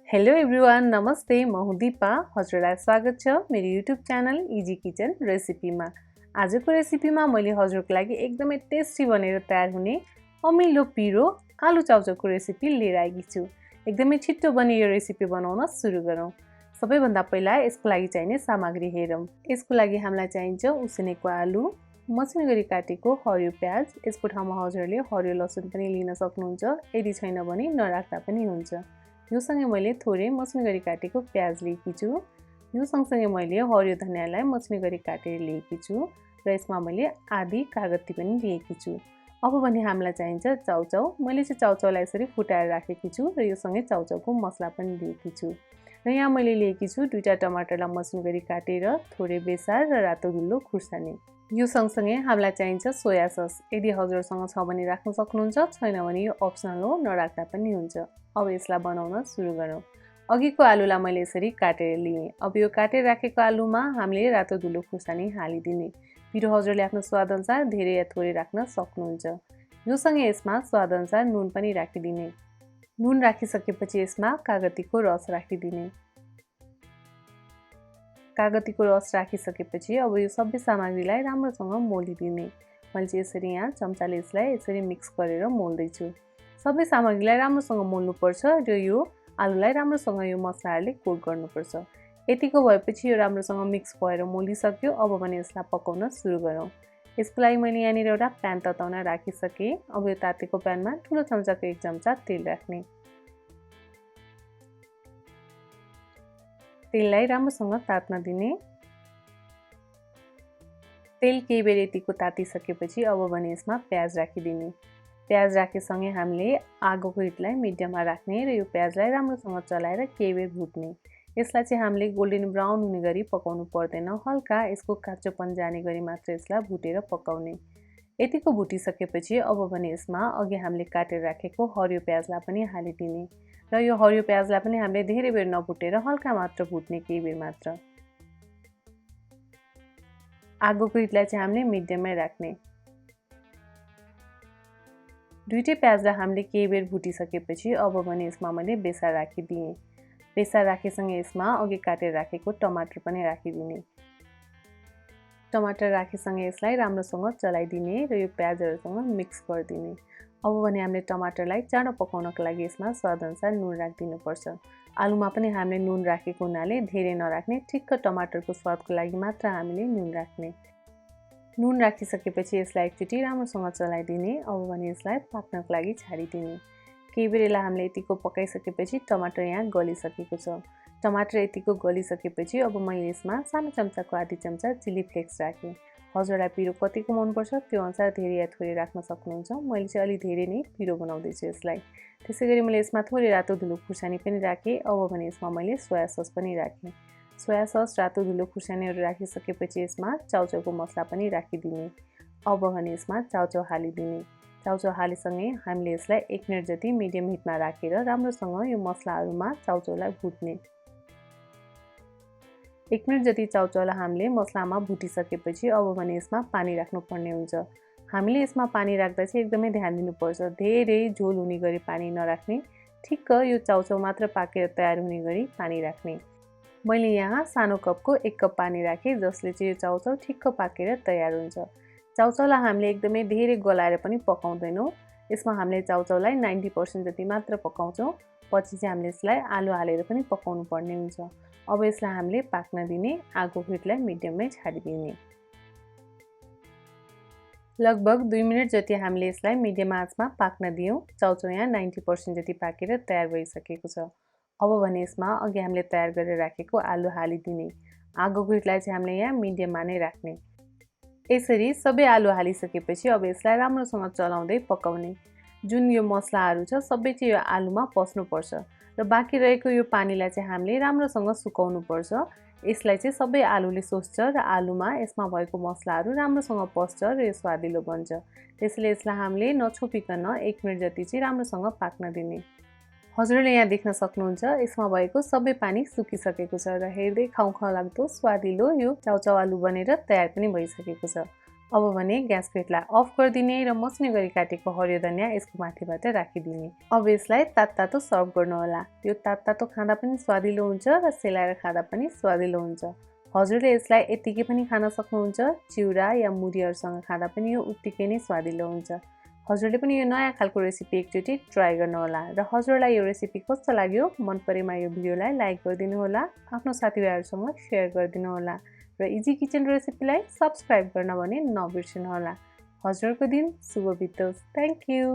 Hello everyone, नमस्ते। म हुँ दिपा। हजुरलाई स्वागत छ मेरो युट्युब च्यानल इजी किचन रेसिपीमा। आजको रेसिपीमा मैले हजुरको लागि एकदमै टेस्टी बनेर तयार हुने अमिलो पिरो आलु चाउचाउको रेसिपी लिएर आएकी छु। एकदमै छिट्टो बने यो रेसिपी बनाउन सुरु गरौँ। सबैभन्दा पहिला यसको लागि चाहिने सामग्री हेरौँ। यसको लागि हामीलाई चाहिन्छ उसिनेको आलु, मसिनो गरी काटेको हरियो प्याज। यसको ठाउँमा हजुरले हरियो लसुन पनि लिन सक्नुहुन्छ, यदि छैन भने नराख्दा पनि हुन्छ। यो सँगै मैले थोरै मसिनो गरी काटेको प्याज लिएकी छु। यो सँगसँगै मैले हरियो धनियालाई मसिनो गरी काटेर लिएकी छु र यसमा मैले आधी कागती पनि लिएकी छु। अब भने हामीलाई चाहिन्छ चाउचाउ। मैले चाहिँ चाउचाउलाई यसरी फुटाएर राखेकी छु र यो सँगै चाउचाउको मसला पनि लिएकी छु। र यहाँ मैले लिएकी छु 2टा टमाटरलाई मसिनो गरी काटेर, थोरै बेसार र रातो धुलो खुर्सानी। यो सँगसँगै हामीलाई चाहिन्छ सोया सस। यदि हजुरसँग छ भने राख्न सक्नुहुन्छ, छैन भने यो अप्सनल हो, नराख्दा पनि हुन्छ। अब यसलाई बनाउन सुरु गरौँ। अघिको आलुलाई मैले यसरी काटेर लिएँ। अब यो काटेर राखेको आलुमा हामीले रातो धुलो खुर्सानी हालिदिने। पिरो हजुरले आफ्नो स्वादअनुसार धेरै या थोरै राख्न सक्नुहुन्छ। यो सँगै यसमा स्वादअनुसार नुन पनि राखिदिने। नुन राखिसकेपछि यसमा कागतीको रस राखिदिने। कागतीको रस राखिसकेपछि अब यो सबै सामग्रीलाई राम्रोसँग मोलिदिने। मैले चाहिँ यसरी यहाँ चम्चाले यसलाई यसरी मिक्स गरेर मोल्दैछु। सबै सामग्रीलाई राम्रोसँग मोल्नुपर्छ र यो आलुलाई राम्रोसँग यो मसलाहरूले कोट गर्नुपर्छ। यतिको भएपछि यो राम्रोसँग मिक्स भएर मोलिसक्यो। अब भने यसलाई पकाउन सुरु गरौँ। यसको लागि मैले यहाँनिर एउटा प्यान तताउन राखिसकेँ। अब यो तातेको प्यानमा ठुलो चम्चाको 1 चम्चा तेल राख्ने। तेललाई राम्रोसँग तात्न दिने। तेल केही बेर यतिको तातिसकेपछि अब भने यसमा प्याज राखिदिने। प्याज राखेसँगै हामीले आगोको हिटलाई मिडियममा राख्ने र यो प्याजलाई राम्रोसँग चलाएर केही बेर भुट्ने। यसलाई चाहिँ हामीले गोल्डन ब्राउन हुने गरी पकाउनु पर्दैन, हल्का यसको काँचोपन जाने गरी मात्र यसलाई भुटेर पकाउने। यतिको भुटिसकेपछि अब भने यसमा अघि हामीले काटेर राखेको हरियो प्याजलाई पनि हालिदिने र यो हरियो प्याजलाई पनि हामीले धेरै बेर नभुटेर हल्का मात्र भुट्ने, केही बेर मात्र। आगोको हिटलाई चाहिँ हामीले मिडियममै राख्ने। दुईटै प्याजलाई हामीले केही बेर भुटिसकेपछि अब भने यसमा मैले बेसार राखिदिएँ। बेसार राखेसँगै यसमा अघि काटेर राखेको टमाटर पनि राखिदिने। टमाटर राखेसँगै यसलाई राम्रोसँग चलाइदिने र यो प्याजहरूसँग मिक्स गरिदिने। अब भने हामीले टमाटरलाई चाँडो पकाउनको लागि यसमा स्वादअनुसार नुन राखिदिनुपर्छ। आलुमा पनि हामीले नुन राखेको हुनाले धेरै नराख्ने, ठिक्क टमाटरको स्वादको लागि मात्र हामीले नुन राख्ने। नुन राखिसकेपछि यसलाई एकचोटि राम्रोसँग चलाइदिने। अब भने यसलाई पाक्नको लागि छाडिदिने। केही बेर यसलाई हामीले यतिको पकाइसकेपछि टमाटर यहाँ गलिसकेको छ। टमाटर यतिको गलिसकेपछि अब मैले यसमा सानो चम्चाको आधी चम्चा चिली फ्लेक्स राखेँ। हजुरलाई पिरो कतिको मनपर्छ त्यो अनुसार धेरै या थोरै राख्न सक्नुहुन्छ। मैले चाहिँ अलि धेरै नै पिरो बनाउँदैछु यसलाई। त्यसै गरी मैले यसमा थोरै रातो धुलो खुर्सानी पनि राखेँ। अब भने यसमा मैले सोया सस पनि राखेँ। सोया सस, रातो धुलो खुर्सानीहरू राखिसकेपछि यसमा चाउचाउको मसला पनि राखिदिने। अब भने यसमा चाउचाउ हालिदिने। चाउचाउ हालेसँगै हामीले यसलाई 1 मिनट जति मिडियम हिटमा राखेर राम्रोसँग यो मसलाहरूमा चाउचाउलाई भुट्ने। 1 मिनट जति चाउचाउलाई हामीले मसलामा भुटिसकेपछि अब भने यसमा पानी राख्नुपर्ने हुन्छ। हामीले यसमा पानी राख्दा चाहिँ एकदमै ध्यान दिनुपर्छ। धेरै झोल हुने गरी पानी नराख्ने, ठिक्क यो चाउचाउ मात्र पाकेर तयार हुने गरी पानी राख्ने। मैले यहाँ सानो कपको 1 कप पानी राखेँ, जसले चाहिँ यो चाउचाउ ठिक्क पाकेर तयार हुन्छ। चाउचाउलाई हामीले एकदमै धेरै गलाएर पनि पकाउँदैनौँ। यसमा हामीले चाउचाउलाई 90% जति मात्र पकाउँछौँ। पछि चाहिँ हामीले यसलाई आलु हालेर पनि पकाउनु पर्ने हुन्छ। अब यसलाई हामीले पाक्न दिने। आगोको हिटलाई मिडियममै छाडिदिने। लगभग 2 मिनट जति हामीले यसलाई मिडियम आँचमा पाक्न दियौँ। चाउचाउ यहाँ 90% जति पाकेर तयार भइसकेको छ। अब भने यसमा अघि हामीले तयार गरेर राखेको आलु हालिदिने। आगोको हिटलाई चाहिँ हामीले यहाँ मिडियममा नै राख्ने। यसरी सबै आलु हालिसकेपछि अब यसलाई राम्रोसँग चलाउँदै पकाउने। जुन यो मसलाहरू छ सबै चाहिँ यो आलुमा पस्नुपर्छ र बाँकी रहेको यो पानीलाई चाहिँ हामीले राम्रोसँग सुकाउनुपर्छ। यसलाई चाहिँ सबै आलुले सोस्छ र आलुमा यसमा भएको मसलाहरू राम्रोसँग पस्छ र यो स्वादिलो बन्छ। त्यसैले यसलाई हामीले नछोपिकन 1 मिनट जति चाहिँ राम्रोसँग पाक्न दिने। हजुरले यहाँ देख्न सक्नुहुन्छ यसमा भएको सबै पानी सुकिसकेको छ र हेर्दै खाउँ खाउँ लाग्दो स्वादिलो यो चाउचाउ आलु बनेर तयार पनि भइसकेको छ। अब भने ग्यास प्लेटलाई अफ गरिदिने र मसिनो गरी काटेको हरियो धनियाँ यसको माथिबाट राखिदिने। अब यसलाई तातो सर्भ गर्नुहोला। यो तातो खाँदा पनि स्वादिलो हुन्छ र सेलाएर खाँदा पनि स्वादिलो हुन्छ। हजुरले यसलाई यतिकै पनि खान सक्नुहुन्छ, चिउरा या मुरीहरूसँग खाँदा पनि यो उत्तिकै नै स्वादिलो हुन्छ। हजुरले पनि यो नयाँ खालको रेसिपी एकचोटि ट्राई गर्नुहोला र हजुरलाई यो रेसिपी कस्तो लाग्यो मन परेमा यो भिडियोलाई लाइक गरिदिनु होला, आफ्नो साथीभाइहरूसँग सेयर गरिदिनु होला र इजी किचन रेसिपीलाई सब्स्क्राइब गर्न भने नबिर्सनु होला। हजुरको दिन शुभ बितोस्। Thank you.